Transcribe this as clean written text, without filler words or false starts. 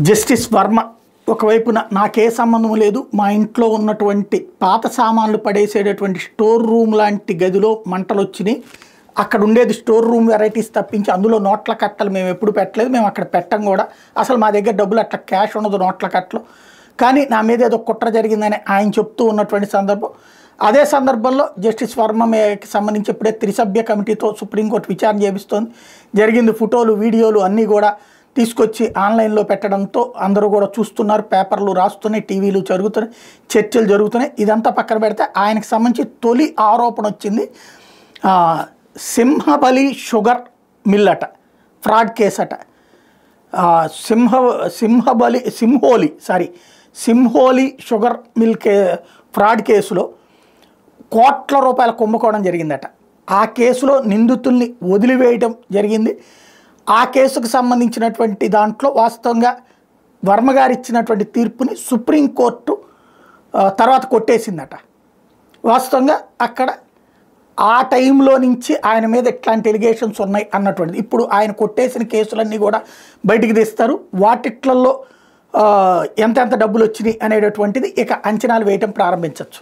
Justice Varma ఒకవైపున నాకే సంబంధం లేదు, మా ఇంట్లో ఉన్నటువంటి పాత సామాన్లు పడేసేటటువంటి స్టోర్ రూమ్ లాంటి గదిలో మంటలు వచ్చినాయి, అక్కడ ఉండేది స్టోర్ రూమ్ వెరైటీస్ తప్పించి అందులో నోట్ల కట్టలు మేము ఎప్పుడు పెట్టలేదు, మేము అక్కడ పెట్టం కూడా, అసలు మా దగ్గర డబ్బులు అట్లా క్యాష్ ఉండదు నోట్ల కట్టలు, కానీ నా మీద ఏదో కుట్ర జరిగిందని ఆయన చెప్తూ ఉన్నటువంటి సందర్భం. అదే సందర్భంలో జస్టిస్ వర్మకి సంబంధించి ఇప్పుడే త్రిసభ్య కమిటీతో సుప్రీంకోర్టు విచారణ చేపిస్తోంది. జరిగింది ఫోటోలు వీడియోలు అన్నీ కూడా తీసుకొచ్చి ఆన్లైన్లో పెట్టడంతో అందరూ కూడా చూస్తున్నారు, పేపర్లు రాస్తున్నాయి, టీవీలు జరుగుతున్నాయి, చర్చలు జరుగుతున్నాయి. ఇదంతా పక్కన పెడితే ఆయనకు సంబంధించి తొలి ఆరోపణ వచ్చింది సింహబలి షుగర్ మిల్ అట, ఫ్రాడ్ కేసు అట. సింహోలి షుగర్ మిల్ ఫ్రాడ్ కేసులో కోట్ల రూపాయల కుంభకోణం జరిగిందట. ఆ కేసులో నిందితుల్ని వదిలివేయడం జరిగింది. ఆ కేసుకు సంబంధించినటువంటి దాంట్లో వాస్తవంగా వర్మగారు ఇచ్చినటువంటి తీర్పుని సుప్రీంకోర్టు తర్వాత కొట్టేసిందట. వాస్తవంగా అక్కడ ఆ టైంలో నుంచి ఆయన మీద ఎట్లాంటి ఎలిగేషన్స్ ఉన్నాయి అన్నటువంటిది ఇప్పుడు ఆయన కొట్టేసిన కేసులన్నీ కూడా బయటికి తీస్తారు. వాటిట్లలో ఎంతెంత డబ్బులు వచ్చినాయి అనేటటువంటిది ఇక అంచనాలు వేయటం ప్రారంభించవచ్చు.